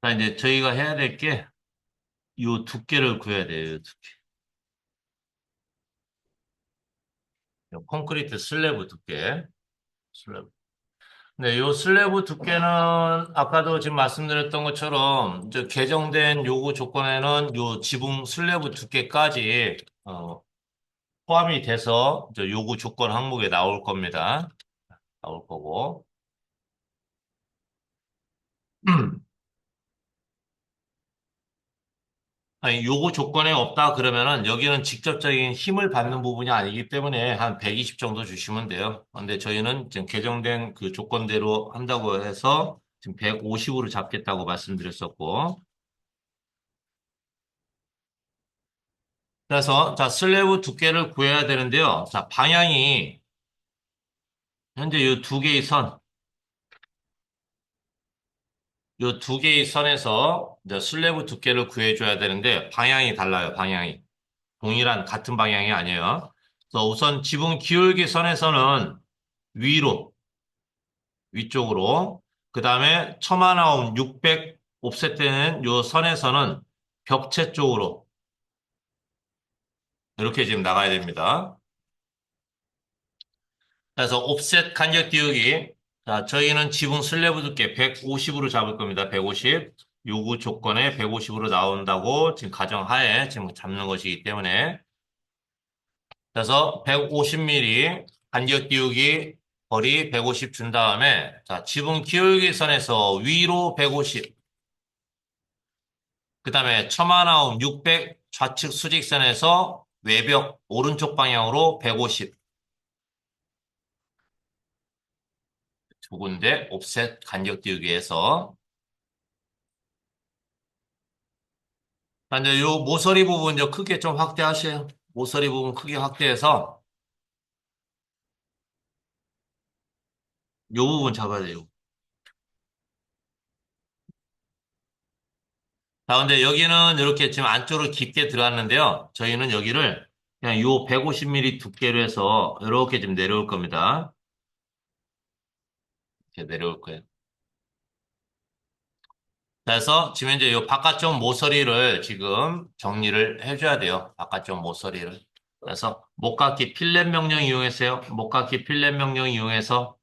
자, 이제 저희가 해야 될 게, 요 두께를 구해야 돼요, 요 두께. 요 콘크리트 슬래브 두께. 슬래브. 네, 요 슬래브 두께는 아까도 지금 말씀드렸던 것처럼, 저 개정된 요구 조건에는 요 지붕 슬래브 두께까지, 포함이 돼서, 저 요구 조건 항목에 나올 겁니다. 나올 거고. 아니, 요구 조건에 없다 그러면은 여기는 직접적인 힘을 받는 부분이 아니기 때문에 한 120 정도 주시면 돼요. 근데 저희는 지금 개정된 그 조건대로 한다고 해서 지금 150으로 잡겠다고 말씀드렸었고. 그래서 자, 슬래브 두께를 구해야 되는데요. 자, 방향이 현재 이 두 개의 선, 이 두 개의 선에서 이제 슬래브 두께를 구해줘야 되는데 방향이 달라요. 방향이. 동일한 같은 방향이 아니에요. 그래서 우선 지붕 기울기 선에서는 위로, 위쪽으로. 그 다음에 처마 나옴 600 옵셋되는 요 선에서는 벽체 쪽으로 이렇게 지금 나가야 됩니다. 그래서 옵셋 간격 띄우기. 자, 저희는 지붕 슬래브 두께 150으로 잡을 겁니다. 150. 요구 조건에 150으로 나온다고 지금 가정하에 지금 잡는 것이기 때문에. 그래서 150mm 간격 띄우기 거리 150 준 다음에 자, 지붕 기울기 선에서 위로 150. 그 다음에 처마나움 600 좌측 수직선에서 외벽 오른쪽 방향으로 150. 두 군데 옵셋 간격 띄우기해서. 이제 요 모서리 부분 좀 크게 좀 확대하세요. 모서리 부분 크게 확대해서 요 부분 잡아야 돼요. 자, 근데 여기는 이렇게 지금 안쪽으로 깊게 들어갔는데요. 저희는 여기를 그냥 요 150mm 두께로 해서 이렇게 좀 내려올 겁니다. 이렇게 내려올 거예요. 그래서 지금 이제 요 바깥쪽 모서리를 지금 정리를 해줘야 돼요. 바깥쪽 모서리를. 그래서 목깎이 필렛 명령 이용했어요. 목깎이 필렛 명령 이용해서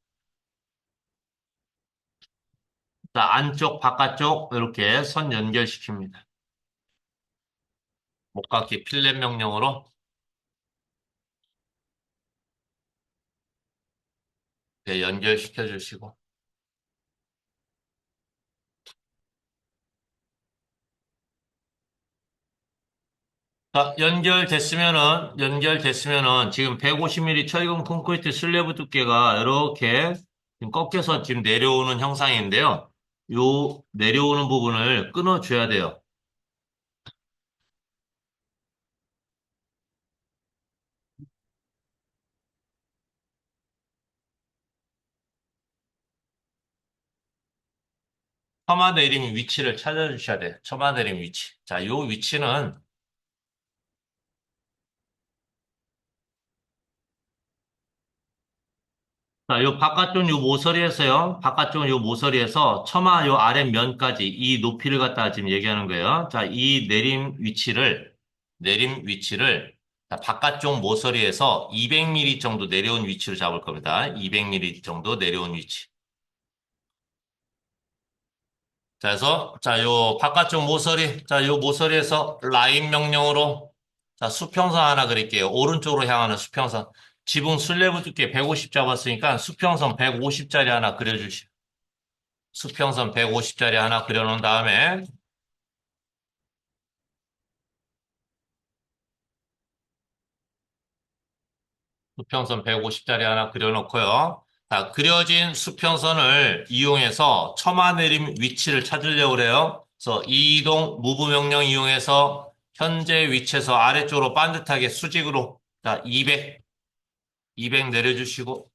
자, 안쪽 바깥쪽 이렇게 선 연결시킵니다. 목깎이 필렛 명령으로 이렇게 연결시켜 주시고 자, 연결됐으면은 지금 150mm 철근 콘크리트 슬래브 두께가 이렇게 지금 꺾여서 지금 내려오는 형상인데요. 요 내려오는 부분을 끊어줘야 돼요. 처마 내림 위치를 찾아주셔야 돼요. 처마 내림 위치. 자, 요 위치는 자, 요 바깥쪽 요 모서리에서요. 바깥쪽 요 모서리에서 처마 요 아랫면까지 이 높이를 갖다가 지금 얘기하는 거예요. 자, 이 내림 위치를 자, 바깥쪽 모서리에서 200mm 정도 내려온 위치로 잡을 겁니다. 200mm 정도 내려온 위치. 자, 그래서 자, 요 바깥쪽 모서리, 자, 요 모서리에서 라인 명령으로 자, 수평선 하나 그릴게요. 오른쪽으로 향하는 수평선. 지붕 슬래브 두께 150 잡았으니까 수평선 150짜리 하나 그려주시오. 수평선 150짜리 하나 그려놓은 다음에 수평선 150짜리 하나 그려놓고요. 자, 그려진 수평선을 이용해서 처마 내림 위치를 찾으려고 그래요. 그래서 이동 무브 명령 이용해서 현재 위치에서 아래쪽으로 반듯하게 수직으로 자, 200 내려주시고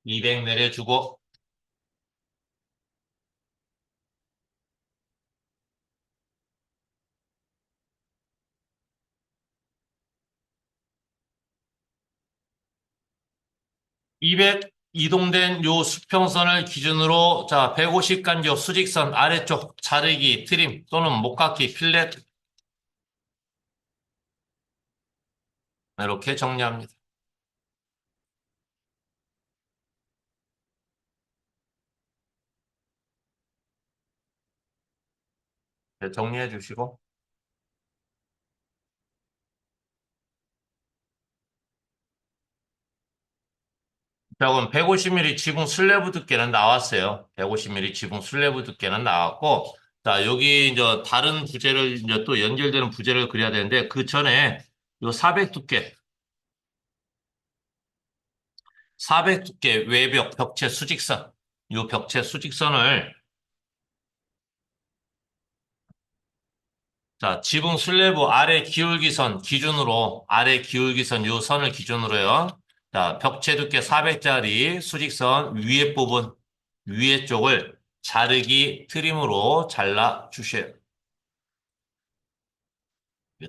200 내려주고 200 이동된 요 수평선을 기준으로 자 150간격 수직선 아래쪽 자르기, 트림 또는 목깎기, 필렛 이렇게 정리합니다. 네, 정리해 주시고 자 그럼 150mm 지붕 슬래브 두께는 나왔어요. 150mm 지붕 슬래브 두께는 나왔고 자 여기 이제 다른 부재를 이제 또 연결되는 부재를 그려야 되는데 그 전에 요 400 두께 400 두께 외벽 벽체 수직선 요 벽체 수직선을 자, 지붕 슬래브 아래 기울기선 기준으로, 아래 기울기선 요 선을 기준으로요. 자, 벽체 두께 400짜리 수직선 위에 부분, 위에 쪽을 자르기 트림으로 잘라 주세요.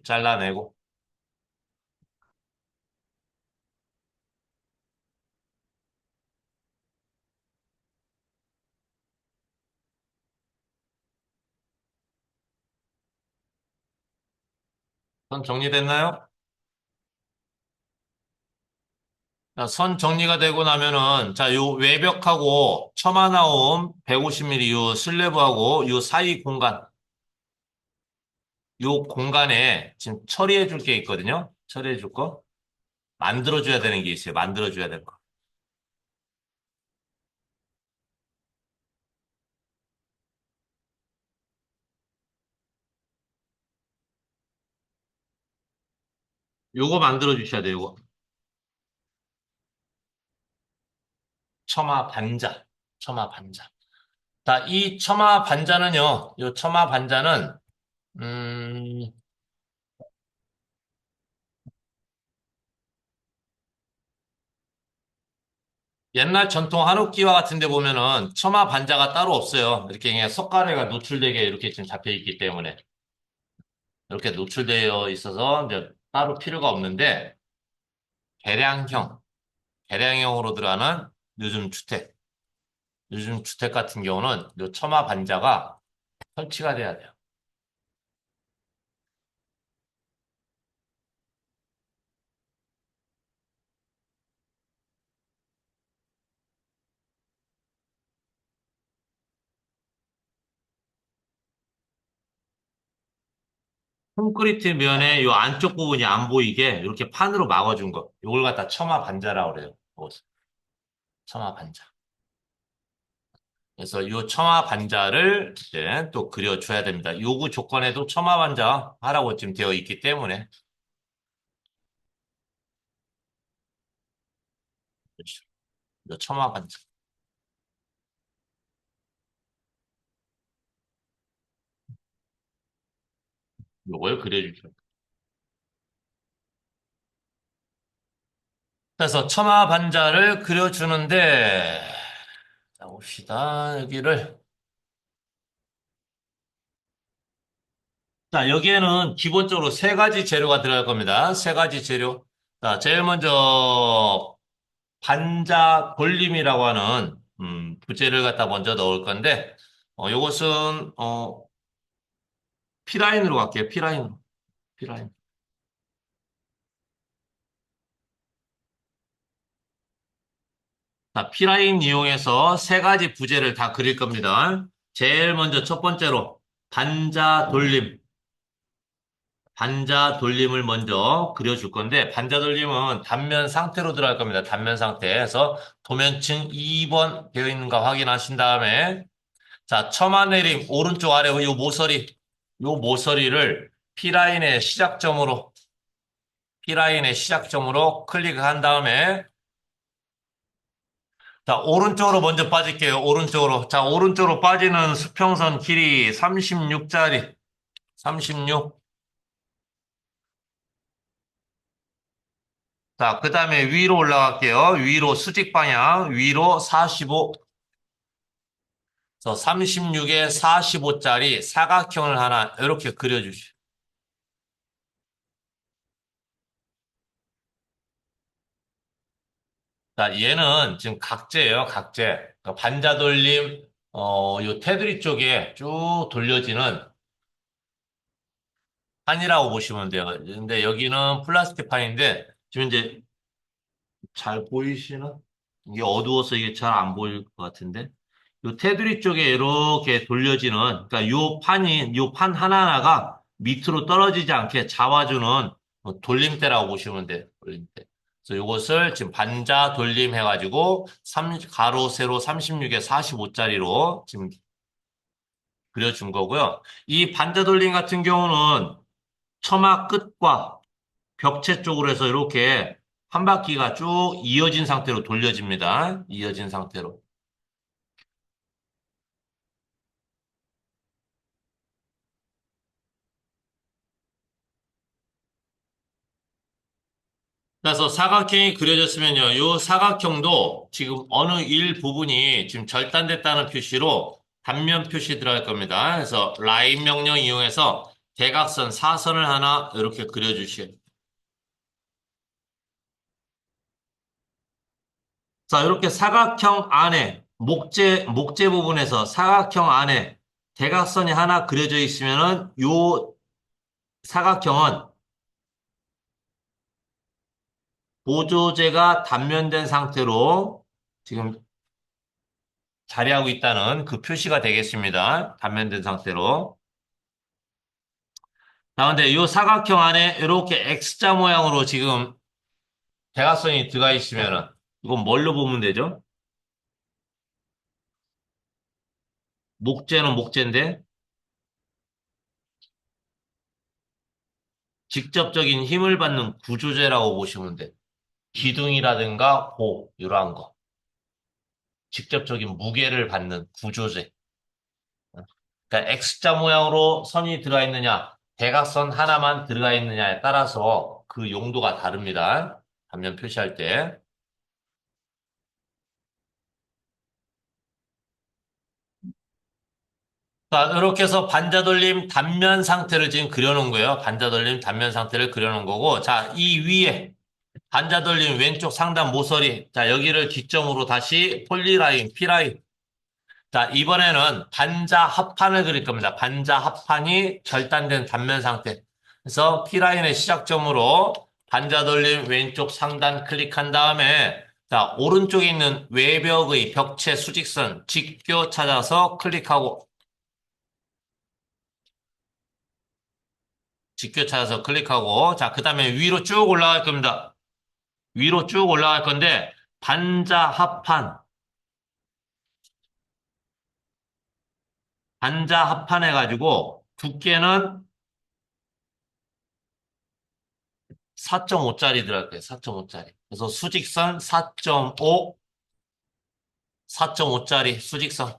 잘라내고. 선 정리됐나요? 자, 선 정리가 되고 나면은, 자, 요 외벽하고 처마 나옴 150mm 요 슬래브하고 요 사이 공간, 요 공간에 지금 처리해 줄 게 있거든요. 처리해 줄 거. 만들어 줘야 되는 게 있어요. 만들어 줘야 될 거. 요거 만들어 주셔야 돼요, 요거. 처마 반자. 처마 반자. 자, 이 처마 반자는요, 요 처마 반자는, 음, 옛날 전통 한옥기와 같은 데 보면은 처마 반자가 따로 없어요. 이렇게 그냥 석가래가 노출되게 이렇게 지금 잡혀 있기 때문에. 이렇게 노출되어 있어서 이제 따로 필요가 없는데, 개량형, 개량형으로 들어가는 요즘 주택. 요즘 주택 같은 경우는 요 처마 반자가 설치가 돼야 돼요. 콘크리트 면에 요 안쪽 부분이 안 보이게 이렇게 판으로 막아준 거. 요걸 갖다 처마 반자라고 그래요. 요것, 처마 반자. 그래서 요 처마 반자를 이제 또 그려줘야 됩니다. 요구 조건에도 처마 반자 하라고 지금 되어 있기 때문에. 그렇죠. 요 처마 반자. 요걸 그려주죠. 그래서 처마 반자를 그려주는데, 자, 봅시다. 여기를. 자, 여기에는 기본적으로 세 가지 재료가 들어갈 겁니다. 세 가지 재료. 자, 제일 먼저 반자 돌림이라고 하는 부재를 갖다 먼저 넣을 건데 요것은 P라인으로 갈게요. P라인으로. P라인. 자, P라인 이용해서 세 가지 부재를 다 그릴 겁니다. 제일 먼저 첫 번째로 반자 돌림. 반자 돌림을 먼저 그려줄 건데 반자 돌림은 단면 상태로 들어갈 겁니다. 단면 상태에서 도면층 2번 되어 있는가 확인하신 다음에 자, 처마 내림 오른쪽 아래 요 모서리를 P라인의 시작점으로 클릭한 다음에 자, 오른쪽으로 먼저 빠질게요. 오른쪽으로. 자, 오른쪽으로 빠지는 수평선 길이 36짜리. 36. 자, 그 다음에 위로 올라갈게요. 위로 수직 방향, 위로 45. 그래서 36에 45짜리 사각형을 하나 이렇게 그려주시오. 자, 얘는 지금 각재예요, 각재. 그러니까 반자 돌림, 요 테두리 쪽에 쭉 돌려지는 판이라고 보시면 돼요. 근데 여기는 플라스틱 판인데, 지금 이제 잘 보이시나? 이게 어두워서 이게 잘 안 보일 것 같은데. 요 테두리 쪽에 이렇게 돌려지는, 그러니까 요 판 하나하나가 밑으로 떨어지지 않게 잡아주는 돌림대라고 보시면 돼요. 돌림대. 그래서 요것을 지금 반자 돌림 해가지고 가로, 세로 36에 45짜리로 지금 그려준 거고요. 이 반자 돌림 같은 경우는 처마 끝과 벽체 쪽으로 해서 이렇게 한 바퀴가 쭉 이어진 상태로 돌려집니다. 이어진 상태로. 그래서 사각형이 그려졌으면요. 이 사각형도 지금 어느 일부분이 지금 절단됐다는 표시로 단면 표시 들어갈 겁니다. 그래서 라인 명령 이용해서 대각선 사선을 하나 이렇게 그려주시오. 자, 이렇게 사각형 안에 목재 부분에서 사각형 안에 대각선이 하나 그려져 있으면은 요 사각형은 보조제가 단면된 상태로 지금 자리하고 있다는 그 표시가 되겠습니다. 단면된 상태로. 자, 근데 이 사각형 안에 이렇게 X자 모양으로 지금 대각선이 들어가 있으면은 이건 뭘로 보면 되죠? 목재는 목재인데 직접적인 힘을 받는 구조재라고 보시면 돼. 기둥이라든가 이러한 거. 직접적인 무게를 받는 구조재. 그러니까 X자 모양으로 선이 들어가 있느냐, 대각선 하나만 들어가 있느냐에 따라서 그 용도가 다릅니다. 단면 표시할 때. 자, 이렇게 해서 반자돌림 단면 상태를 지금 그려놓은 거예요. 반자돌림 단면 상태를 그려놓은 거고, 자, 이 위에 반자돌림 왼쪽 상단 모서리, 자, 여기를 기점으로 다시 폴리라인, P라인. 자, 이번에는 반자 합판을 그릴 겁니다. 반자 합판이 절단된 단면 상태. 그래서 P라인의 시작점으로 반자 돌림 왼쪽 상단 클릭한 다음에 자, 오른쪽에 있는 외벽의 벽체 수직선 직교 찾아서 클릭하고 직교 찾아서 클릭하고 자, 그다음에 위로 쭉 올라갈 겁니다. 위로 쭉 올라갈 건데 반자 합판 반자 합판 해가지고 두께는 4.5짜리 들어갈게요. 4.5짜리. 그래서 수직선 4.5, 4.5짜리 수직선.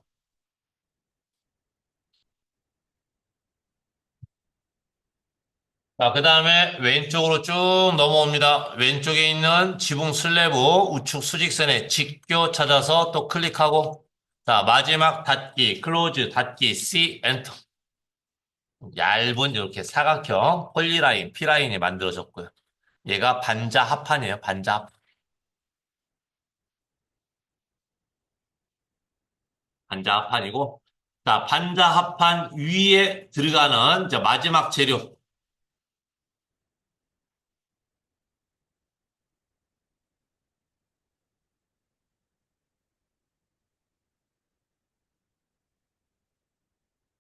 자, 그 다음에 왼쪽으로 쭉 넘어옵니다. 왼쪽에 있는 지붕 슬래브 우측 수직선에 직교 찾아서 또 클릭하고 자, 마지막 닫기, 클로즈, 닫기, C, 엔터. 얇은 이렇게 사각형 폴리라인, P라인이 만들어졌고요. 얘가 반자 합판이에요. 반자 합판. 반자 합판이고 자, 반자 합판 위에 들어가는 이제 마지막 재료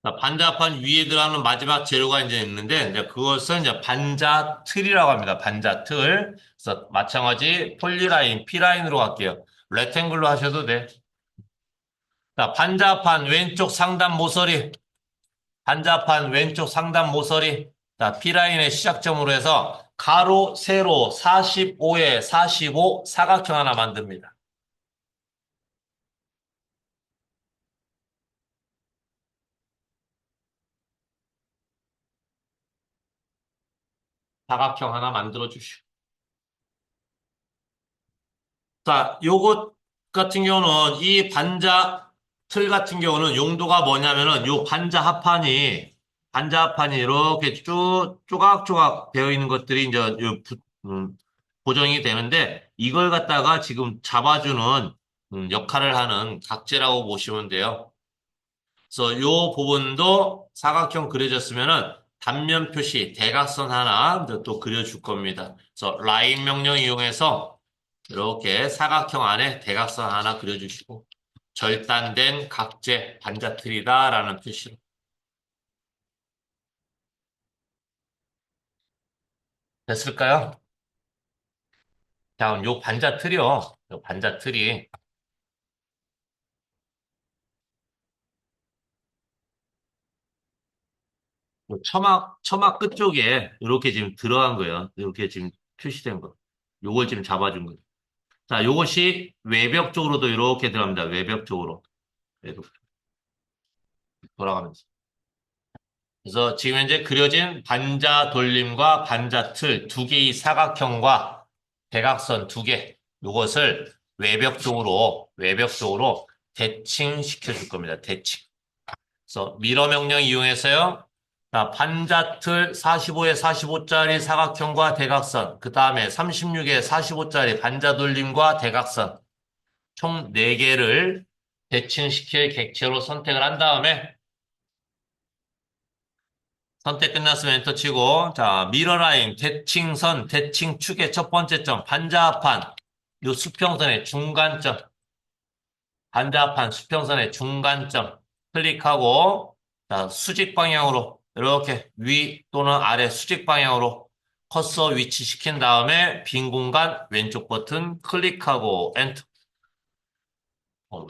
자, 반자판 위에 들어가는 마지막 재료가 이제 있는데, 이제 그것은 이제 반자 틀이라고 합니다. 반자 틀. 그래서 마찬가지 폴리라인, P라인으로 갈게요. 레탱글로 하셔도 돼. 자, 반자판 왼쪽 상단 모서리. 반자판 왼쪽 상단 모서리. 자, P라인의 시작점으로 해서 가로, 세로 45에 45 사각형 하나 만듭니다. 사각형 하나 만들어 주시오. 자, 요것 같은 경우는 이 반자 틀 같은 경우는 용도가 뭐냐면은 요 반자 합판이 이렇게 쭉 조각조각 되어 있는 것들이 이제 요 고정이 되는데 이걸 갖다가 지금 잡아주는 역할을 하는 각재라고 보시면 돼요. 그래서 요 부분도 사각형 그려졌으면은 단면 표시 대각선 하나 또 그려줄 겁니다. 그래서 라인 명령 이용해서 이렇게 사각형 안에 대각선 하나 그려주시고 절단된 각재 반자틀이다라는 표시로 됐을까요? 자, 요 반자틀이요. 요 반자틀이 요 처막 끝쪽에 이렇게 지금 들어간 거예요. 이렇게 지금 표시된 거. 요걸 지금 잡아준 거예요. 자, 요것이 외벽 쪽으로도 이렇게 들어갑니다. 외벽 쪽으로. 외벽 돌아가면서. 그래서 지금 현재 그려진 반자 돌림과 반자 틀 두 개의 사각형과 대각선 두 개, 요것을 외벽 쪽으로 대칭시켜 줄 겁니다. 대칭. 그래서 미러 명령 이용해서요. 자, 반자틀 45에 45짜리 사각형과 대각선, 그 다음에 36에 45짜리 반자 돌림과 대각선, 총 4개를 대칭시킬 객체로 선택을 한 다음에 선택 끝났으면 엔터 치고 자 미러라인 대칭선 대칭축의 첫 번째 점 반자합판 요 수평선의 중간점 반자합판 수평선의 중간점 클릭하고 자 수직 방향으로 이렇게 위 또는 아래 수직 방향으로 커서 위치시킨 다음에 빈 공간 왼쪽 버튼 클릭하고 엔터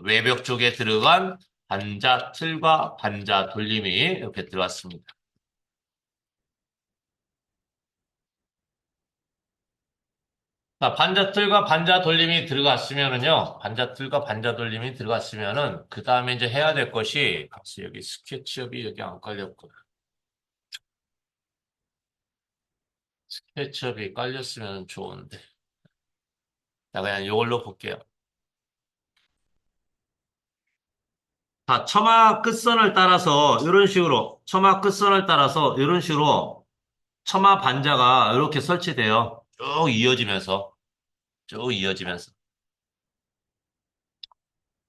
외벽 쪽에 들어간 반자 틀과 반자 돌림이 이렇게 들어왔습니다. 자, 반자틀과 반자 돌림이 들어갔으면은요, 반자틀과 반자 돌림이 들어갔으면은, 그 다음에 이제 해야 될 것이, 박스 여기 스케치업이 여기 안 깔렸구나. 스케치업이 깔렸으면 좋은데. 자, 그냥 이걸로 볼게요. 자, 처마 끝선을 따라서, 이런 식으로, 처마 반자가 이렇게 설치돼요. 쭉 이어지면서.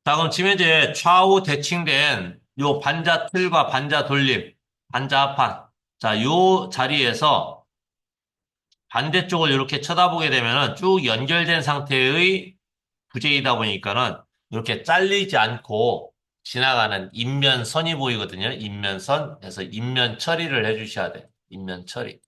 자, 그럼 지금 이제 좌우 대칭된 요 반자 틀과 반자 돌림, 반자 합판. 자, 요 자리에서 반대쪽을 이렇게 쳐다보게 되면은 쭉 연결된 상태의 부재이다 보니까는 이렇게 잘리지 않고 지나가는 인면선이 보이거든요. 인면선. 그래서 인면 처리를 해주셔야 돼요. 인면 처리.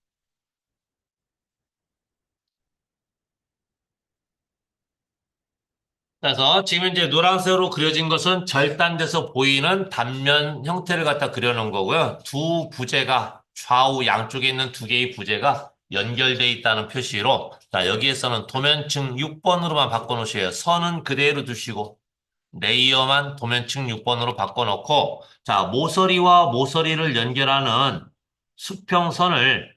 그래서 지금 이제 노란색으로 그려진 것은 절단돼서 보이는 단면 형태를 갖다 그려놓은 거고요. 두 부재가 좌우 양쪽에 있는 두 개의 부재가 연결돼 있다는 표시로 자 여기에서는 도면층 6번으로만 바꿔놓으세요. 선은 그대로 두시고 레이어만 도면층 6번으로 바꿔놓고 자 모서리와 모서리를 연결하는 수평선을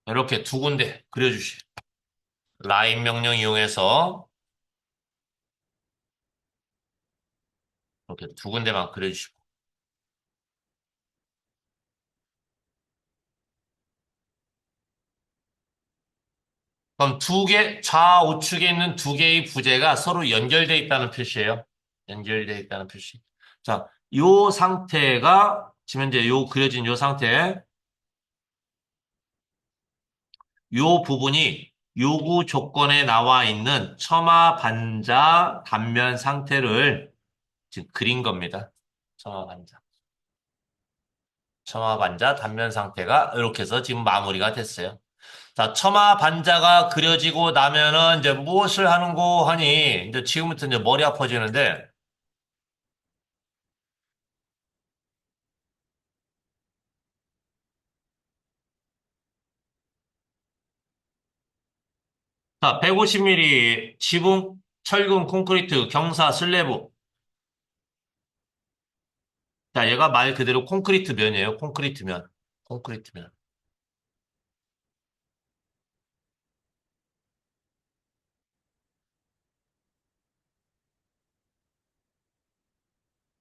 이렇게 두 군데 그려주세요. 라인 명령 이용해서 이렇게 두 군데만 그려주시고 그럼 좌우측에 있는 두 개의 부재가 서로 연결되어 있다는 표시예요. 연결되어 있다는 표시. 자, 요 상태가, 지금 이제 요 그려진 요 상태, 요 부분이 요구 조건에 나와 있는 처마 반자 단면 상태를 지금 그린 겁니다. 처마 반자. 처마 반자 단면 상태가 이렇게 해서 지금 마무리가 됐어요. 자, 처마 반자가 그려지고 나면은 이제 무엇을 하는고 하니, 이제 지금부터 이제 머리 아파지는데, 자, 150mm 지붕, 철근, 콘크리트, 경사, 슬래브. 자, 얘가 말 그대로 콘크리트 면이에요. 콘크리트 면. 콘크리트 면.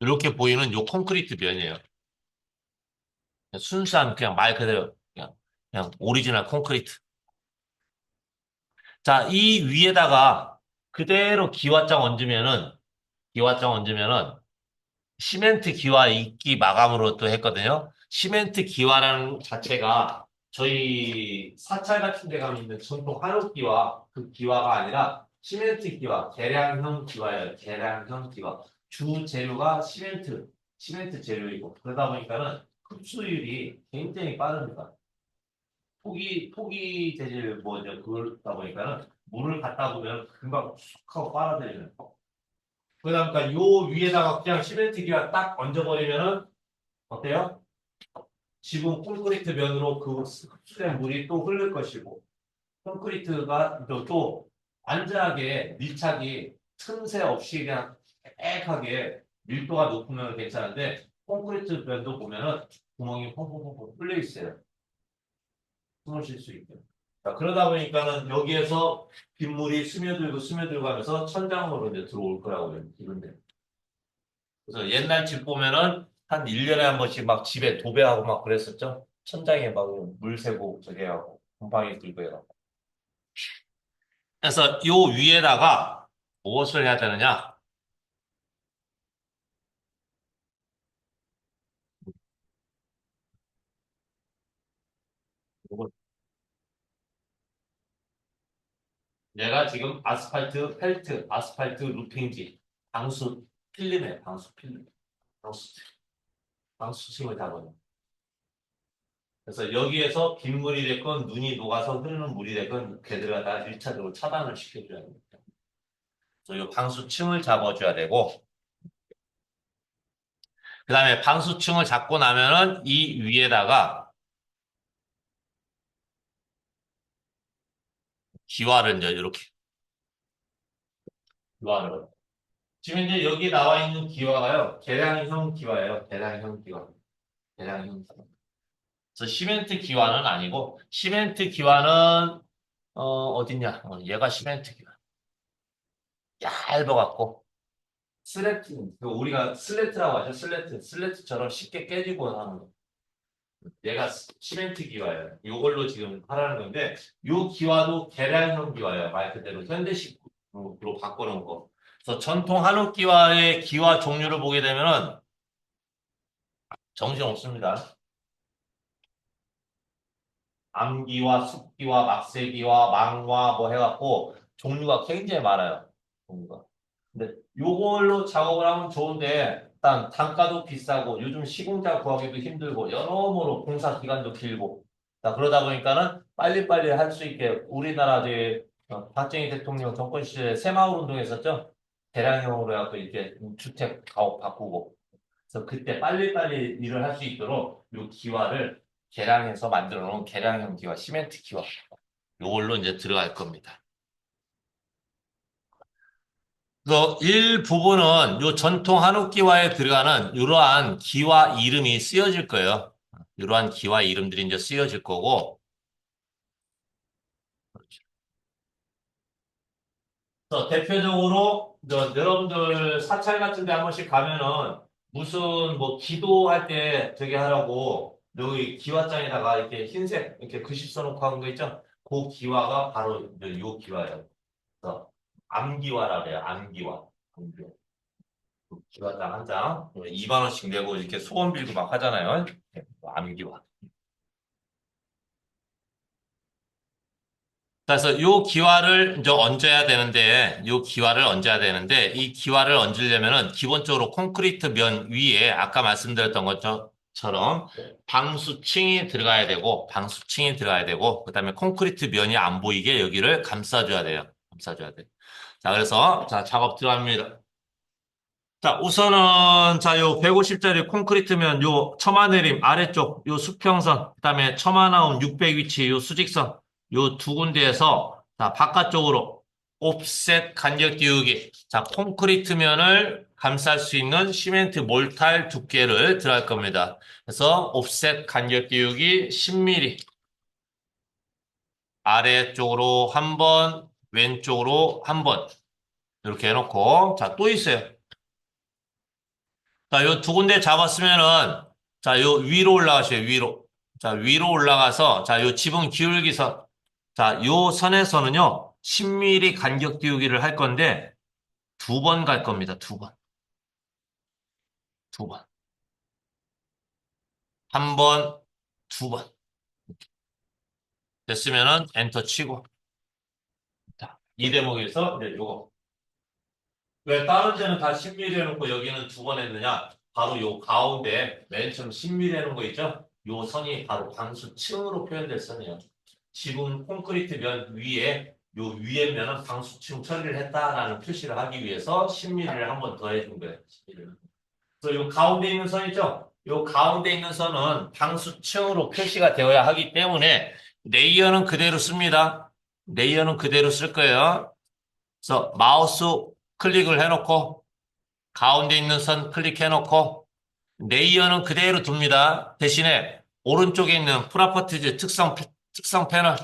이렇게 보이는 요 콘크리트 면이에요. 순수한 그냥 말 그대로. 그냥. 그냥 오리지널 콘크리트. 자, 이 위에다가 그대로 기와장 얹으면은 시멘트 기와 이끼 마감으로 또 했거든요. 시멘트 기와라는 자체가 저희 사찰 같은 데 가면 있는 전통 한옥기와 그 기와가 아니라 시멘트 기와, 계량형 기와예요. 계량형 기와. 주 재료가 시멘트 재료이고 그러다 보니까는 흡수율이 굉장히 빠릅니다. 토기 재질 뭐 이제 그러다 보니까는 물을 갖다 보면 금방 쑥 하고 빨아들이는. 그러니까 요 위에다가 그냥 시멘트 기와 딱 얹어버리면은 어때요? 지금 콘크리트 면으로 그 흡수된 물이 또 흐를 것이고 콘크리트가 또 안전하게 밀착이 틈새 없이 그냥 깨끗하게 밀도가 높으면 괜찮은데 콘크리트 면도 보면은 구멍이 펑펑펑펑 뚫려 있어요. 숨을 쉴 수 있게. 자, 그러다 보니까는 여기에서 빗물이 스며들고 하면서 천장으로 이제 들어올 거라고요. 기분돼. 그래서 옛날 집 보면은 한 1년에 한 번씩 막 집에 도배하고 막 그랬었죠. 천장에 막 물 새고 저게 하고 곰팡이 들고 해요. 그래서 요 위에다가 무엇을 해야 되느냐? 요거 얘가 지금 아스팔트 펠트, 아스팔트 루핑지, 방수 필름에 방수 필름, 방수 방수층을 다거든요. 그래서 여기에서 빗물이 됐건 눈이 녹아서 흐르는 물이 됐건 걔들을 다 1차적으로 차단을 시켜줘야 됩니다. 그래서 이 방수층을 잡아줘야 되고 그 다음에 방수층을 잡고 나면은 이 위에다가 기와를 이제 이렇게 기와를 지금 이제 여기 나와 있는 기와가요 계량형 기와예요. 계량형 기와. 계량형 기와. 그래서 시멘트 기와는 아니고 시멘트 기와는 어딨냐? 얘가 시멘트 기와. 얇아갖고 슬래트 우리가 슬래트라고 하죠. 슬래트처럼 쉽게 깨지고 하는 거. 얘가 시멘트 기와예요. 이걸로 지금 하라는 건데 이 기와도 계량형 기와예요. 말 그대로 현대식으로 바꾸는 거. 그래서 전통 한옥 기와의 기와 종류를 보게 되면은 정신 없습니다. 암기와 숲기와 막세기와 망와 뭐 해갖고 종류가 굉장히 많아요. 종류가. 근데 요걸로 작업을 하면 좋은데 일단 단가도 비싸고 요즘 시공자 구하기도 힘들고 여러모로 공사 기간도 길고 자, 그러다 보니까는 빨리빨리 할 수 있게 우리나라 이제 박정희 대통령 정권 시절에 새마을 운동 했었죠. 대량형으로 해갖고 이렇게 주택 가옥 바꾸고 그래서 그때 빨리빨리 일을 할 수 있도록 요 기와를 개량해서 만들어 놓은 개량형 기와, 시멘트 기와 요걸로 이제 들어갈 겁니다. 그래서 일부분은 요 전통 한옥 기와에 들어가는 이러한 기와 이름이 쓰여질 거예요. 이러한 기와 이름들이 이제 쓰여질 거고 그래서 대표적으로 여러분들 사찰 같은 데 한 번씩 가면은 무슨 뭐 기도할 때 되게 하라고 여기 기와장에다가 이렇게 흰색 이렇게 글씨 써놓고 하는 거 있죠? 그 기와가 바로 요 기와예요. 그래서 암기와라 그래요. 암기와. 암기와. 그 기와장 한 장 2만 원씩 내고 이렇게 소원 빌고 막 하잖아요. 네, 암기와. 그래서 요 기와를 이제 얹어야 되는데, 요 기와를 얹어야 되는데, 이 기와를 얹으려면은 기본적으로 콘크리트 면 위에 아까 말씀드렸던 것처럼 방수층이 들어가야 되고, 그다음에 콘크리트 면이 안 보이게 여기를 감싸줘야 돼요. 감싸줘야 돼. 자, 그래서 자, 작업 들어갑니다. 자, 우선은 자, 요 150짜리 콘크리트면 요 처마 내림 아래쪽 요 수평선, 그다음에 처마 나온 600 위치 요 수직선 요 두 군데에서 자, 바깥쪽으로 옵셋 간격 띄우기. 자, 콘크리트 면을 감쌀 수 있는 시멘트 몰탈 두께를 들어갈 겁니다. 그래서 옵셋 간격 띄우기 10mm 아래쪽으로 한 번, 왼쪽으로 한 번. 이렇게 해놓고 자, 또 있어요. 자, 요 두 군데 잡았으면은, 자, 요 위로 올라가세요, 위로. 자, 위로 올라가서, 자, 요 지붕 기울기선. 자, 요 선에서는요, 10mm 간격 띄우기를 할 건데, 두 번 갈 겁니다. 두 번. 두 번. 한 번, 두 번. 됐으면은 엔터 치고. 자, 이 대목에서 이제 요거. 왜 다른 데는 다 10mm 해놓고 여기는 두 번 했느냐? 바로 요 가운데 맨 처음 10mm 해놓은 거 있죠? 요 선이 바로 방수층으로 표현될 선이에요. 지붕 콘크리트 면 위에 요 위에 면은 방수층 처리를 했다라는 표시를 하기 위해서 10mm를 한 번 더 해준 거예요. 10mm를. 그래서 요 가운데 있는 선 있죠? 요 가운데 있는 선은 방수층으로 표시가 되어야 하기 때문에 레이어는 그대로 씁니다. 레이어는 그대로 쓸 거예요. 그래서 마우스 클릭을 해놓고 가운데 있는 선 클릭해놓고 레이어는 그대로 둡니다. 대신에 오른쪽에 있는 프로퍼티즈 특성 패널.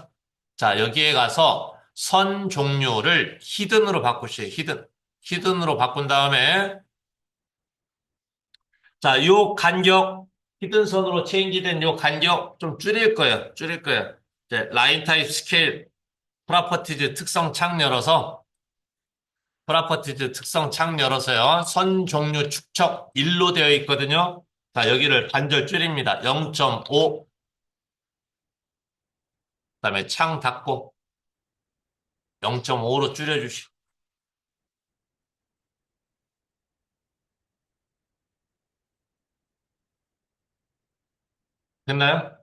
자, 여기에 가서 선 종류를 히든으로 바꾸세요. 히든. 히든으로 바꾼 다음에 자, 요 간격 히든 선으로 체인지된 요 간격 좀 줄일 거예요. 줄일 거예요. 이제 라인 타입 스케일 프로퍼티즈 특성 창 열어서 프로퍼티즈 특성 창 열어서요. 선 종류 축척 1로 되어 있거든요. 자, 여기를 반절 줄입니다. 0.5. 그다음에 창 닫고 0.5로 줄여주시고. 됐나요?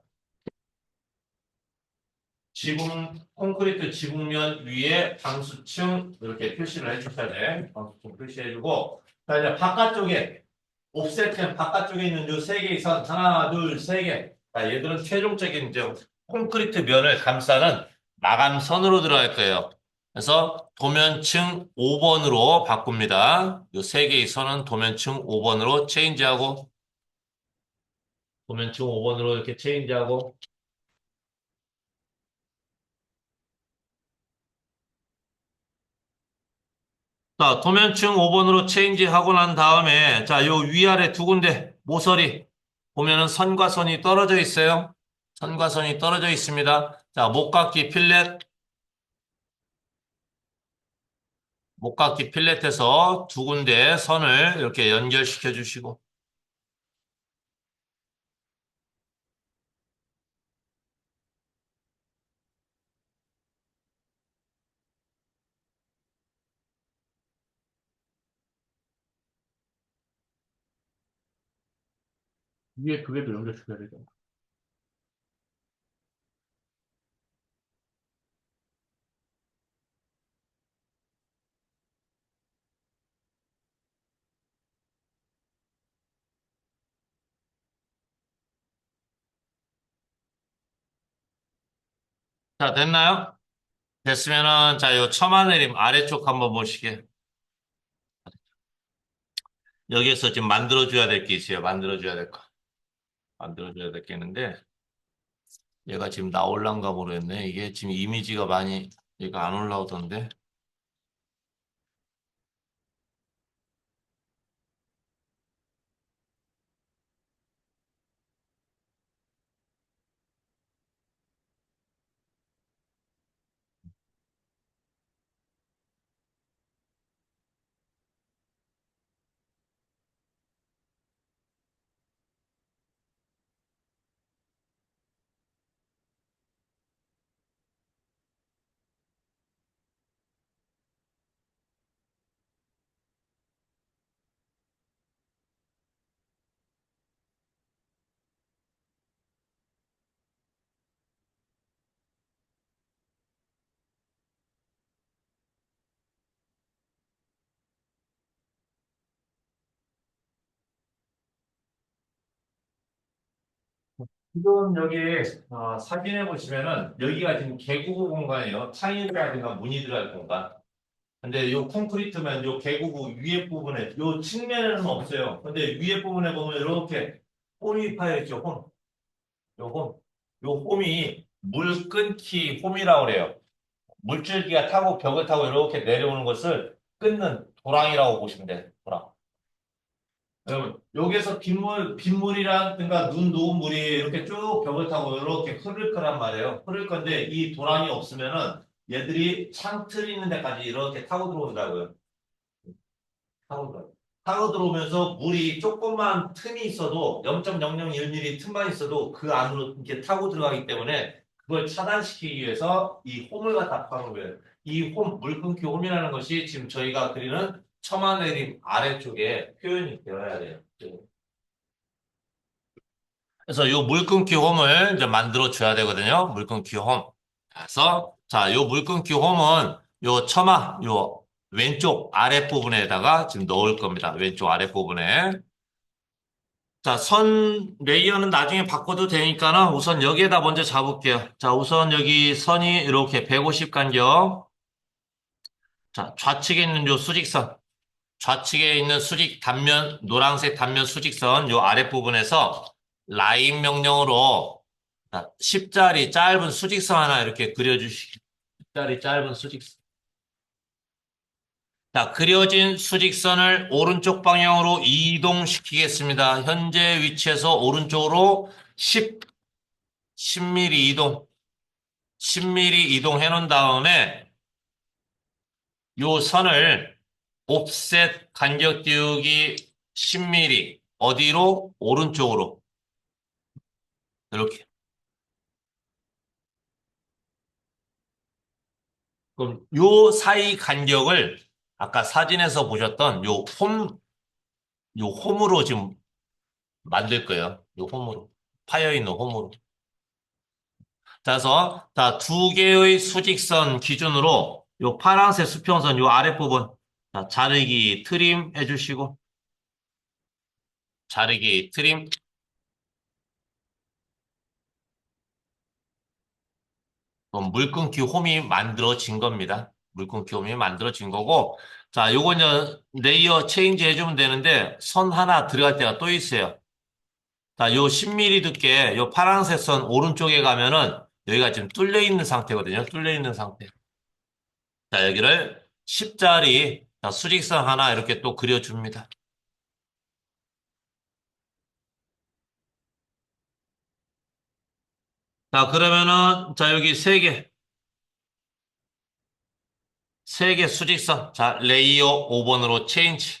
지붕, 콘크리트 지붕면 위에 방수층 이렇게 표시를 해주셔야 돼. 방수층 표시해주고. 자, 이제 바깥쪽에 옵셋된 바깥쪽에 있는 요 세 개의 선 하나, 둘, 세 개. 자, 얘들은 최종적인 이제 콘크리트 면을 감싸는 마감선으로 들어갈 거예요. 그래서 도면층 5번으로 바꿉니다. 요 세 개의 선은 도면층 5번으로 체인지하고 도면층 5번으로 이렇게 체인지하고 자, 도면층 5번으로 체인지하고 난 다음에 자, 요 위아래 두 군데 모서리 보면은 선과 선이 떨어져 있어요. 선과 선이 떨어져 있습니다. 자, 목각기 필렛 목각기 필렛에서 두 군데 선을 이렇게 연결시켜 주시고 위에 두 개도 연결시켜야 되죠. 자, 됐나요? 됐으면은 자, 요 처마내림 아래쪽 한번 보시게. 여기에서 지금 만들어줘야 될 게 있어요. 만들어줘야 될 거. 만들어줘야 될 게 있는데 얘가 지금 나올란가 모르겠네. 이게 지금 이미지가 많이 얘가 안 올라오던데. 지금 여기 사진에 보시면은 여기가 지금 개구부 공간이에요. 창이라든가 문이 들어갈 공간. 근데 요 콘크리트면 요 개구부 위에 부분에 요 측면에는 없어요. 근데 위에 부분에 보면 이렇게 홈이 파여 있죠. 홈. 요 홈. 요 홈이 물 끊기 홈이라고 그래요. 물줄기가 타고 벽을 타고 이렇게 내려오는 것을 끊는 도랑이라고 보시면 돼요. 도랑. 여러분, 여기서 빗물이라든가 눈 녹은 물이 이렇게 쭉 벽을 타고 이렇게 흐를 거란 말이에요. 흐를 건데 이 도랑이 없으면은 얘들이 창틀 있는 데까지 이렇게 타고 들어온다고요. 타고 들어. 타고 들어오면서 물이 조금만 틈이 있어도 0.001mm 틈만 있어도 그 안으로 이렇게 타고 들어가기 때문에 그걸 차단시키기 위해서 이 홈을 갖다 파는 거예요. 이 홈, 물끊기 홈이라는 것이 지금 저희가 그리는 처마내림 아래쪽에 표현이 되어야 돼요. 그래서 요 물끊기 홈을 이제 만들어 줘야 되거든요. 물끊기 홈. 그래서 자, 요 물끊기 홈은 요 처마 요 왼쪽 아랫부분에다가 지금 넣을 겁니다. 왼쪽 아랫부분에. 자, 선 레이어는 나중에 바꿔도 되니까는 우선 여기에다 먼저 잡을게요. 자, 우선 여기 선이 이렇게 150 간격. 자, 좌측에 있는 요 수직선. 좌측에 있는 수직 단면, 노란색 단면 수직선 요 아랫부분에서 라인 명령으로 자, 10자리 짧은 수직선 하나 이렇게 그려주시기. 10자리 짧은 수직선. 자, 그려진 수직선을 오른쪽 방향으로 이동시키겠습니다. 현재 위치에서 오른쪽으로 10mm 이동. 10mm 이동해 놓은 다음에 요 선을 옵셋 간격 띄우기 10mm 어디로? 오른쪽으로. 이렇게. 그럼 요 사이 간격을 아까 사진에서 보셨던 요 홈으로 지금 만들 거예요. 요 홈으로. 파여 있는 홈으로. 그래서 자, 두 개의 수직선 기준으로 요 파란색 수평선 요 아랫부분 자, 자르기 트림 해주시고 자르기 트림 그럼 물끊기 홈이 만들어진 겁니다. 물끊기 홈이 만들어진 거고 자, 요건 이제 레이어 체인지 해주면 되는데 선 하나 들어갈 때가 또 있어요. 자, 요 10mm 두께 요 파란색 선 오른쪽에 가면은 여기가 지금 뚫려 있는 상태거든요. 뚫려 있는 상태. 자, 여기를 10자리 수직선 하나 이렇게 또 그려줍니다. 자, 그러면은, 자, 여기 세 개 수직선. 자, 레이어 5번으로 체인지.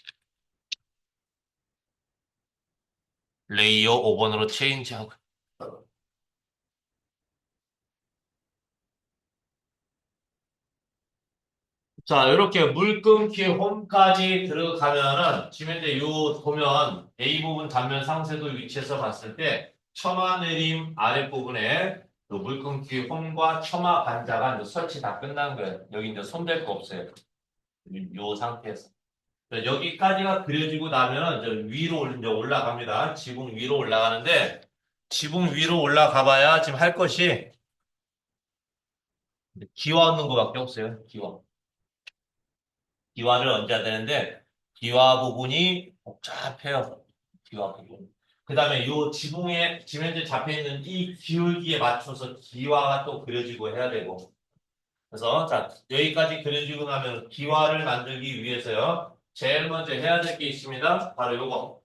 레이어 5번으로 체인지하고. 자, 이렇게 물끊기 홈까지 들어가면은, 지금 현재 요 보면 A 부분 단면 상세도 위치에서 봤을 때, 처마 내림 아랫부분에 요 물끊기 홈과 처마 반자가 이제 설치 다 끝난 거예요. 여기 이제 손댈 거 없어요. 요 상태에서. 여기까지가 그려지고 나면은 이제 위로 이제 올라갑니다. 지붕 위로 올라가는데 지붕 위로 올라가 봐야 지금 할 것이 기와 얻는 거밖에 없어요. 기와. 기와를 얹어야 되는데 기와 부분이 복잡해요. 기와 부분. 그다음에 요 지붕에 지금 현재 잡혀 있는 이 기울기에 맞춰서 기와가 또 그려지고 해야 되고. 그래서 자, 여기까지 그려지고 나면 기와를 만들기 위해서요. 제일 먼저 해야 될 게 있습니다. 바로 요거.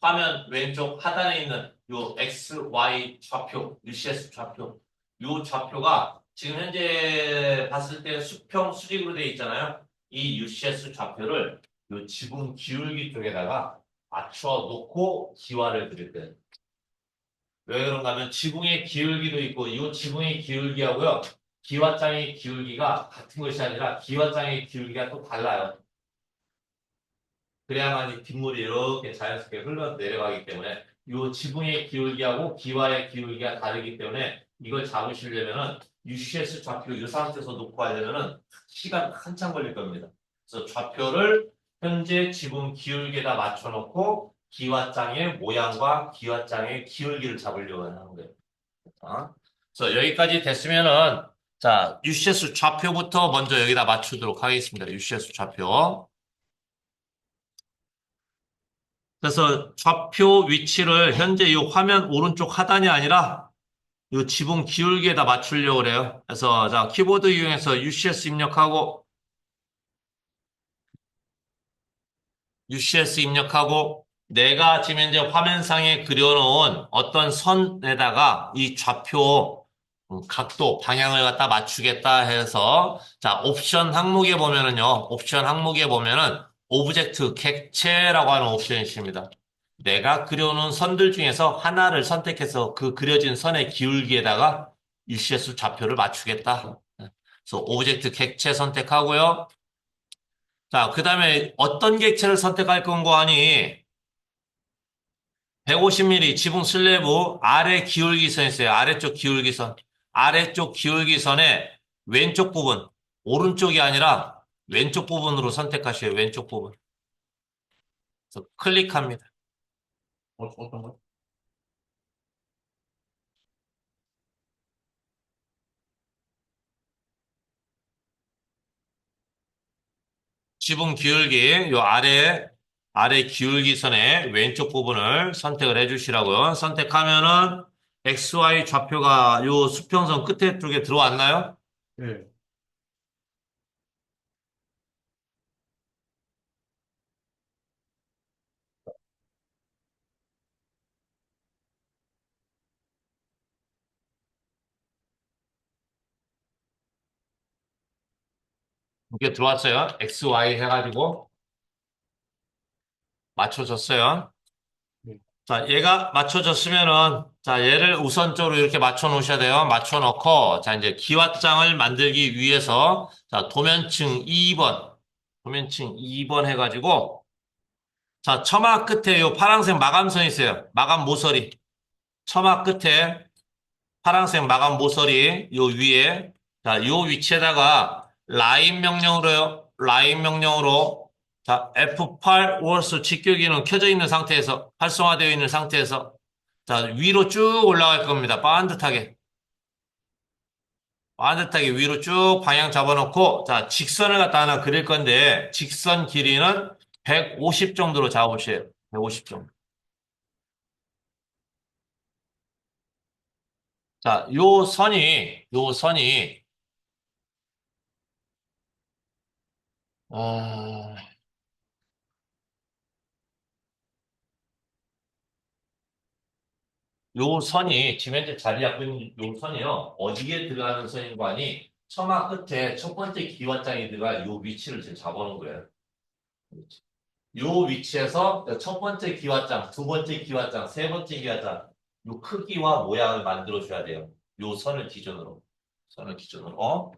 화면 왼쪽 하단에 있는 요 X, Y 좌표, UCS 좌표. 요 좌표가 지금 현재 봤을 때 수평 수직으로 되어 있잖아요. 이 UCS 좌표를 요 지붕 기울기 쪽에다가 맞춰 놓고 기와를 그릴 거예요. 왜 그런가 하면 지붕의 기울기도 있고 이 지붕의 기울기하고요. 기와장의 기울기가 같은 것이 아니라 기와장의 기울기가 또 달라요. 그래야만 이 빗물이 이렇게 자연스럽게 흘러 내려가기 때문에 이 지붕의 기울기하고 기와의 기울기가 다르기 때문에 이걸 잡으시려면은 UCS 좌표 이 상태에서 놓고 하려면은 시간 한참 걸릴 겁니다. 그래서 좌표를 현재 지붕 기울기에다 맞춰놓고 기와장의 모양과 기와장의 기울기를 잡으려고 하는 거예요. 그래서 여기까지 됐으면은 자 UCS 좌표부터 먼저 여기다 맞추도록 하겠습니다. UCS 좌표. 그래서 좌표 위치를 현재 이 화면 오른쪽 하단이 아니라 이 지붕 기울기에다 맞추려고 그래요. 그래서 자 키보드 이용해서 UCS 입력하고 UCS 입력하고 내가 지금 이제 화면상에 그려놓은 어떤 선에다가 이 좌표 각도, 방향을 갖다 맞추겠다 해서 자, 옵션 항목에 보면은요. 옵션 항목에 보면은 오브젝트 객체라고 하는 옵션이 있습니다. 내가 그려놓은 선들 중에서 하나를 선택해서 그 그려진 선의 기울기에다가 UCS 좌표를 맞추겠다. 그래서 오브젝트 객체 선택하고요. 자, 그 다음에 어떤 객체를 선택할 건고 하니 150mm 지붕 슬래브 아래 기울기선 있어요. 아래쪽 기울기선. 아래쪽 기울기선의 왼쪽 부분, 오른쪽이 아니라 왼쪽 부분으로 선택하셔요. 왼쪽 부분. 그래서 클릭합니다. 어떤 거? 지붕 기울기, 요 아래 기울기선의 왼쪽 부분을 선택을 해주시라고요. 선택하면은 XY 좌표가 요 수평선 끝에 쪽에 들어왔나요? 네. 이게 들어왔어요. XY 해가지고 맞춰졌어요. 네. 자, 얘가 맞춰졌으면은, 자, 얘를 우선적으로 이렇게 맞춰 놓으셔야 돼요. 맞춰 놓고, 자, 이제 기왓장을 만들기 위해서, 자, 도면층 2번 해가지고, 자, 처마 끝에 요 파란색 마감선 있어요. 마감 모서리. 처마 끝에 파란색 마감 모서리, 요 위에, 자, 요 위치에다가 라인 명령으로, 자, F8 월스 직교기는 켜져 있는 상태에서, 활성화되어 있는 상태에서, 자, 위로 쭉 올라갈 겁니다. 반듯하게. 반듯하게 위로 쭉 방향 잡아놓고, 자, 직선을 갖다 하나 그릴 건데, 직선 길이는 150 정도로 잡아보세요. 150 정도. 자, 요 선이, 어, 요 선이 지금 현재 자리 잡고 있는 요 선이요. 어디에 들어가는 선인 거 아니? 처마 끝에 첫 번째 기왓장이 들어갈 요 위치를 지금 잡아놓은 거예요. 요 위치에서 첫 번째 기왓장, 두 번째 기왓장, 세 번째 기왓장 요 크기와 모양을 만들어 줘야 돼요. 요 선을 기준으로. 선을 기준으로.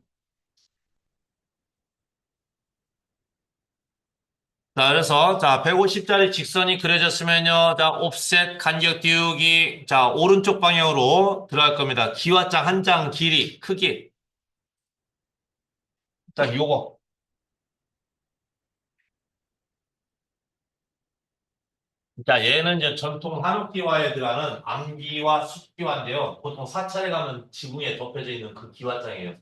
자, 그래서, 자, 150짜리 직선이 그려졌으면요. 자, 옵셋 간격 띄우기. 자, 오른쪽 방향으로 들어갈 겁니다. 기왓장 한 장 길이, 크기. 자, 요거. 자, 얘는 이제 전통 한옥기와에 들어가는 암기와 숫기와인데요. 보통 사찰에 가면 지붕에 덮여져 있는 그 기와장이에요.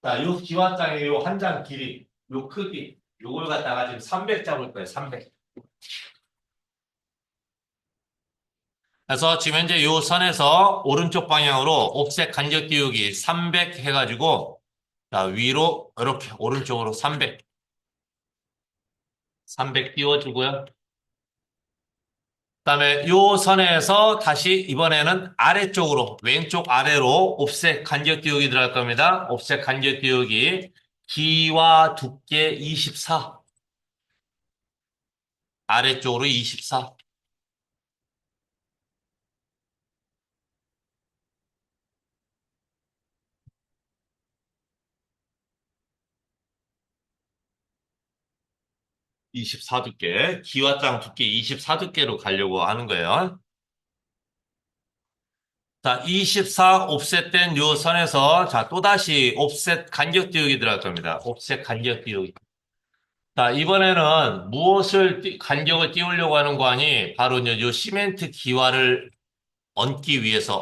자, 요 기와장의 요 한 장 길이, 요 크기, 요걸 갖다가 지금 300 잡을 거예요, 300. 그래서 지금 현재 요 선에서 오른쪽 방향으로 옵셋 간격 띄우기 300 해가지고, 자, 위로 이렇게 오른쪽으로 300, 300 띄워주고요. 그다음에 요 선에서 다시 이번에는 아래쪽으로 왼쪽 아래로 옵셋 간격 띄우기 들어갈 겁니다. 옵셋 간격 띄우기 길이와 두께 24 아래쪽으로 24 24 두께 기와장 두께 24 두께로 가려고 하는 거예요. 자, 24 옵셋된 요 선에서 자 또다시 옵셋 간격 띄우기 들어갈 겁니다. 옵셋 간격 띄우기. 자, 이번에는 무엇을 간격을 띄우려고 하는 거 아니? 바로 이제 요 시멘트 기와를 얻기 위해서,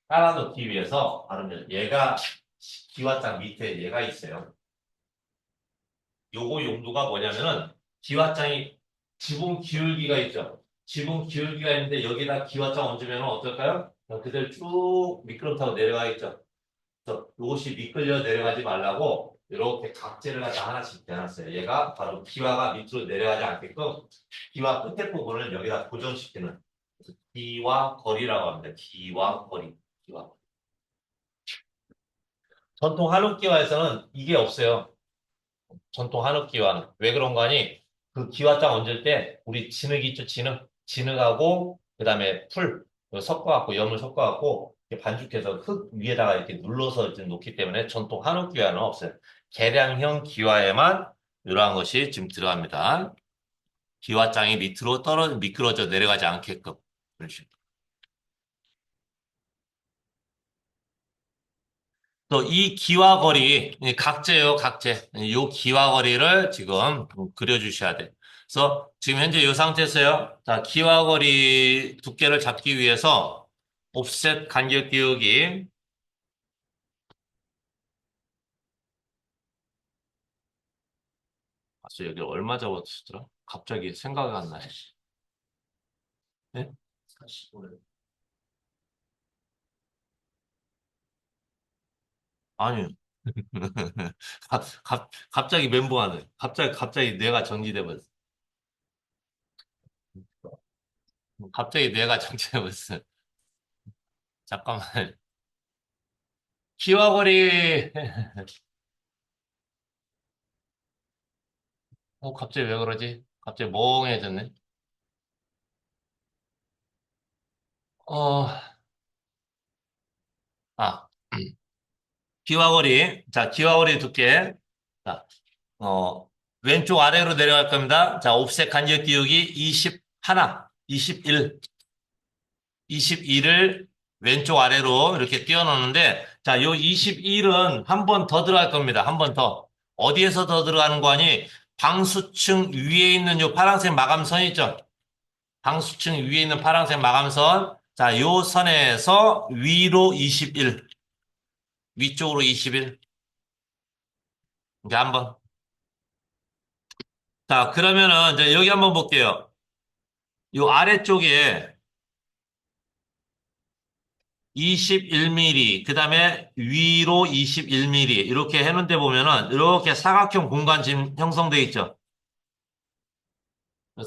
깔아놓기 위해서, 바로 이제 얘가, 기와장 밑에 얘가 있어요. 요거 용도가 뭐냐면은, 기와장이, 지붕 기울기가 있죠. 지붕 기울기가 있는데, 여기다 기와장 얹으면 어떨까요? 그대로 쭉 미끄럼 타고 내려가겠죠. 그래서 이것이 미끌려 내려가지 말라고, 이렇게 각재를 갖다 하나씩 대놨어요. 얘가 바로 기와가 밑으로 내려가지 않게끔 기와 끝에 부분을 여기다 고정시키는 그래서 기와 거리라고 합니다. 기와 거리. 기와. 전통 한옥기와에서는 이게 없어요. 전통 한옥기와는. 왜 그런가 하니 그 기와장 얹을 때 우리 진흙 있죠, 진흙. 진흙하고 그다음에 풀 섞어갖고 염을 섞어갖고 이렇게 반죽해서 흙 위에다가 이렇게 눌러서 이제 놓기 때문에 전통 한옥기와는 없어요. 계량형 기와에만 이러한 것이 지금 들어갑니다. 기와장이 밑으로 미끄러져 내려가지 않게끔. 그런 식으로. 또 이 기와거리, 이 각재요, 각재. 이 기와거리를 지금 그려주셔야 돼. 그래서 지금 현재 이 상태에서요. 자, 기와거리 두께를 잡기 위해서 옵셋 간격 띄우기. 봤어, 여기 얼마 잡았더라? 갑자기 생각이 안 나네. 네? 45. 아니요. 갑자기 멘붕하네. 갑자기 뇌가 정지돼 버렸어. 갑자기 뇌가 정지돼 버렸어. 잠깐만. 기와거리. 갑자기 왜 그러지? 갑자기 멍해졌네. 어, 아, 기와거리. 자, 기와거리 두께. 자, 어, 왼쪽 아래로 내려갈 겁니다. 자, 옵셋 간격 띄우기 21, 21, 21을 왼쪽 아래로 이렇게 띄워놓는데, 자, 요 21은 한 번 더 들어갈 겁니다. 한 번 더. 어디에서 더 들어가는 거 아니? 방수층 위에 있는 요 파란색 마감선 있죠? 방수층 위에 있는 파란색 마감선. 자, 요 선에서 위로 21, 위쪽으로 21. 이제 한번. 자, 그러면은 이제 여기 한번 볼게요. 요 아래쪽에 21mm, 그 다음에 위로 21mm 이렇게 해놓은 데 보면은 이렇게 사각형 공간 지금 형성돼 있죠.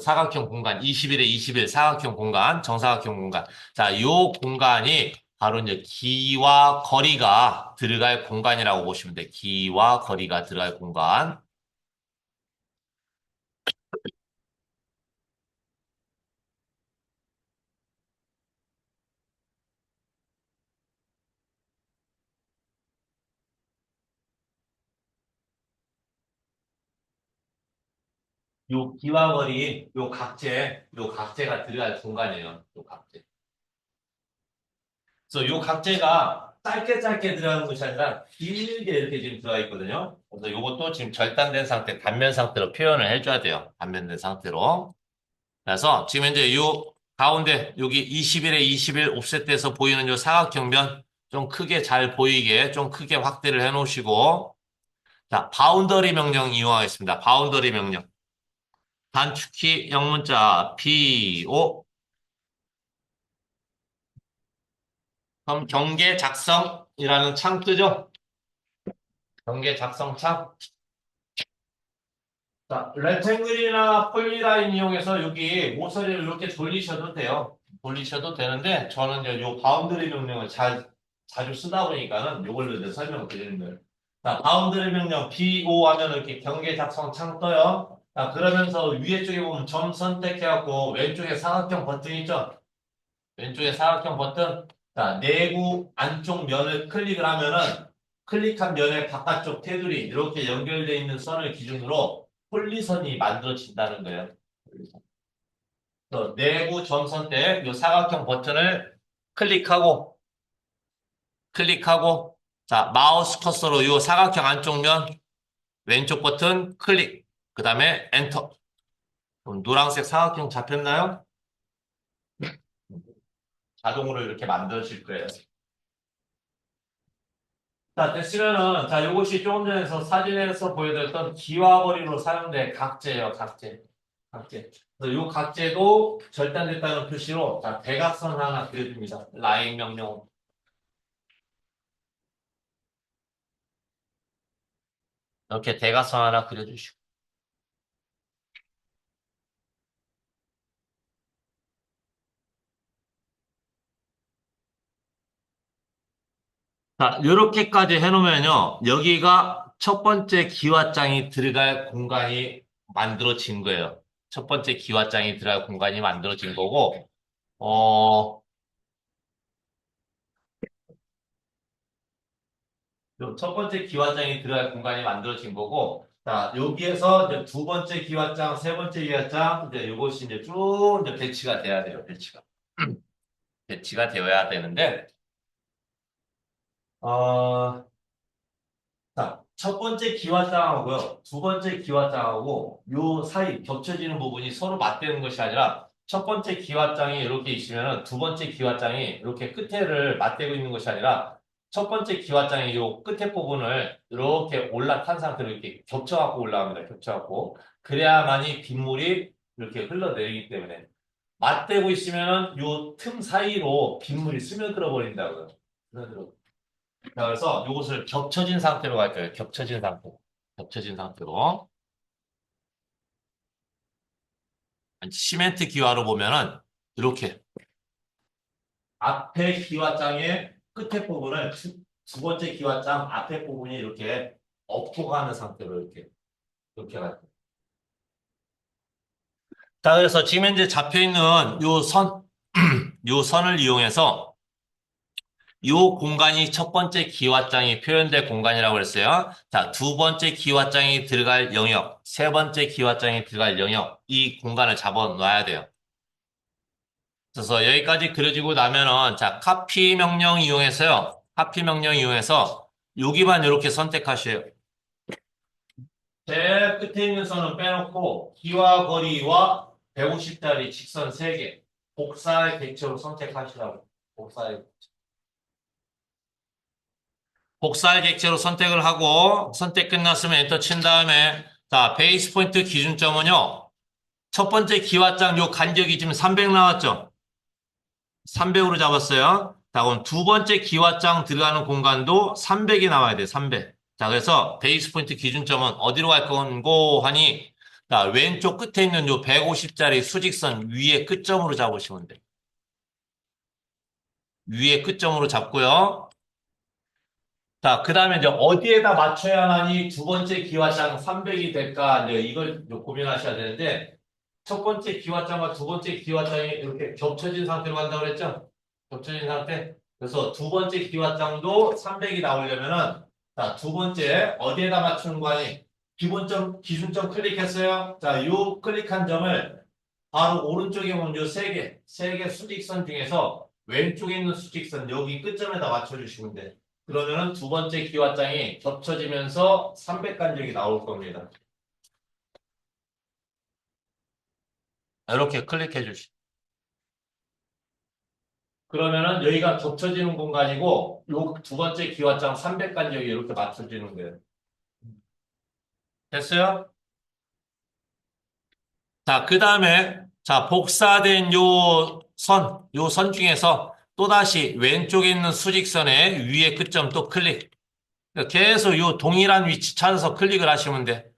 사각형 공간, 21에 21 사각형 공간, 정사각형 공간. 자, 요 공간이 바로 이제 기와 거리가 들어갈 공간이라고 보시면 돼. 기와 거리가 들어갈 공간. 요 기와 거리, 요 각재가 들어갈 공간이에요. 요 각재. 그래서 요 각재가 짧게 짧게 들어가는 것이 아니라 길게 이렇게 지금 들어가 있거든요. 그래서 요것도 지금 절단된 상태, 단면 상태로 표현을 해줘야 돼요. 단면된 상태로. 그래서 지금 이제 요 가운데 여기 21에 21 옵셋돼서 보이는 요 사각형면 좀 크게 잘 보이게 좀 크게 확대를 해 놓으시고 자, 바운더리 명령 이용하겠습니다. 바운더리 명령. 단축키 영문자 BO 그럼 경계 작성이라는 창 뜨죠? 경계 작성 창. 자, 렉탱글이나 폴리라인 이용해서 여기 모서리를 이렇게 돌리셔도 돼요. 돌리셔도 되는데 저는 이제 요 바운드리 명령을 자주 쓰다 보니까는 요걸로 이제 설명을 드리는 거예요. 자, 바운드리 명령 BO 하면 이렇게 경계 작성 창 떠요. 자, 그러면서 위에 쪽에 보면 점 선택해갖고 왼쪽에 사각형 버튼 있죠? 왼쪽에 사각형 버튼. 자, 내부 안쪽 면을 클릭을 하면은 클릭한 면의 바깥쪽 테두리 이렇게 연결되어 있는 선을 기준으로 폴리선이 만들어진다는 거예요. 그래서 내부 점선 때 이 사각형 버튼을 클릭하고 클릭하고 자, 마우스 커서로 이 사각형 안쪽 면 왼쪽 버튼 클릭. 그다음에 엔터. 그럼 노란색 사각형 잡혔나요? 자동으로 이렇게 만들어질 거예요. 자, 됐으면은, 자, 요것이 조금 전에서 사진에서 보여드렸던 기와거리로 사용된 각재예요, 각재. 각재. 그래서 요 각재도 절단됐다는 표시로, 자, 대각선 하나 그려줍니다. 라인 명령. 이렇게 대각선 하나 그려주시고. 자, 이렇게까지 해놓으면요. 여기가 첫 번째 기와장이 들어갈 공간이 만들어진 거예요. 첫 번째 기와장이 들어갈 공간이 만들어진 거고, 어, 요첫 번째 기와장이 들어갈 공간이 만들어진 거고, 자, 여기에서 이제 두 번째 기와장, 세 번째 기와장, 이제 이것이 이제 쭉 이제 배치가 돼야 돼요, 배치가. 배치가 되어야 되는데, 어, 자, 첫 번째 기와장하고요, 두 번째 기와장하고 요 사이 겹쳐지는 부분이 서로 맞대는 것이 아니라 첫 번째 기와장이 이렇게 있으면 두 번째 기와장이 이렇게 끝에를 맞대고 있는 것이 아니라 첫 번째 기와장이 요 끝에 부분을 이렇게 올라탄 상태로 이렇게 겹쳐갖고 올라갑니다. 겹쳐갖고. 그래야만이 빗물이 이렇게 흘러내리기 때문에 맞대고 있으면 요 틈 사이로 빗물이 스며들어 버린다고요. 스며들어. 자, 그래서 이것을 겹쳐진 상태로 갈 거예요. 겹쳐진 상태로. 겹쳐진 상태로. 시멘트 기와로 보면은 이렇게 앞에 기와장의 끝에 부분을 두 번째 기와장 앞에 부분이 이렇게 엎고 가는 상태로 이렇게 갈 거예요. 자, 그래서 지금 현재 잡혀 있는 요 선, 요 선을 이용해서 요 공간이 첫 번째 기와장이 표현될 공간이라고 그랬어요. 자, 두 번째 기와장이 들어갈 영역, 세 번째 기와장이 들어갈 영역, 이 공간을 잡아 놔야 돼요. 그래서 여기까지 그려지고 나면은, 자, 카피 명령 이용해서요. 카피 명령 이용해서 여기만 이렇게 선택하셔요. 제일 끝에 있는 선은 빼놓고 기와 거리와 150짜리 직선 3개, 복사의 객체로 선택하시라고. 복사의 복사할 객체로 선택을 하고 선택 끝났으면 엔터 친 다음에 자 베이스 포인트 기준점은요. 첫 번째 기와장 요 간격이 지금 300 나왔죠. 300으로 잡았어요. 자 그럼 두 번째 기와장 들어가는 공간도 300이 나와야 돼요. 300. 자 그래서 베이스 포인트 기준점은 어디로 갈 건고 하니 자 왼쪽 끝에 있는 요 150짜리 수직선 위에 끝점으로 잡으시면 돼요. 위에 끝점으로 잡고요. 자, 그 다음에 이제 어디에다 맞춰야 하니 두 번째 기와장 300이 될까? 이제 이걸 고민하셔야 되는데, 첫 번째 기와장과 두 번째 기와장이 이렇게 겹쳐진 상태로 간다고 그랬죠? 겹쳐진 상태. 그래서 두 번째 기와장도 300이 나오려면은, 자, 두 번째 어디에다 맞추는 거 아니? 기본점, 기준점 클릭했어요. 자, 요 클릭한 점을 바로 오른쪽에 보면 요 세 개 수직선 중에서 왼쪽에 있는 수직선 여기 끝점에다 맞춰주시면 돼. 그러면은 두 번째 기와장이 겹쳐지면서 300간격이 나올 겁니다. 이렇게 클릭해 주시. 그러면은 여기가 겹쳐지는 공간이고 요 두 번째 기와장 300간격이 이렇게 맞춰지는 거예요. 됐어요? 자, 그 다음에 자, 복사된 요 선 중에서 또다시 왼쪽에 있는 수직선의 위에 끝점 또 클릭. 계속 요 동일한 위치 찾아서 클릭을 하시면 돼.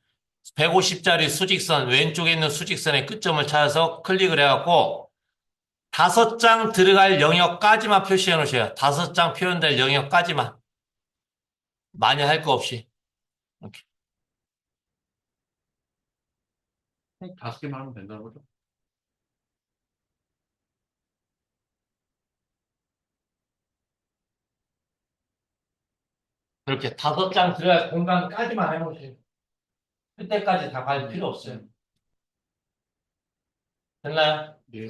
150짜리 수직선, 왼쪽에 있는 수직선의 끝점을 찾아서 클릭을 해갖고, 5장 들어갈 영역까지만 표시해 놓으셔요. 5장 표현될 영역까지만. 많이 할 거 없이. 이렇게. 5개만 하면 된다는 거죠? 이렇게 5장 들어갈 공간까지만 해놓으세요. 그때까지 다 갈 필요 없어요. 됐나요? 예.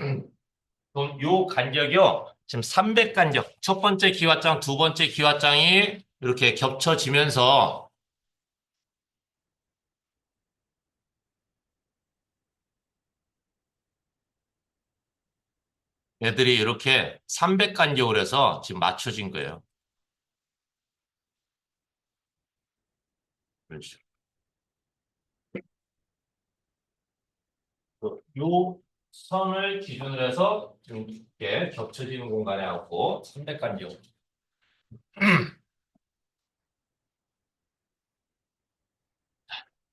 그럼 요 간격이요. 지금 300간격. 첫 번째 기와장, 두 번째 기와장이 이렇게 겹쳐지면서 애들이 이렇게 300간격으로 해서 지금 맞춰진 거예요. 그렇죠. 요 선을 기준으로 해서 이렇게 겹쳐지는 공간에 갖고 300간격.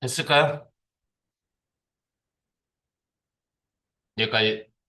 됐을까요? 여기까지.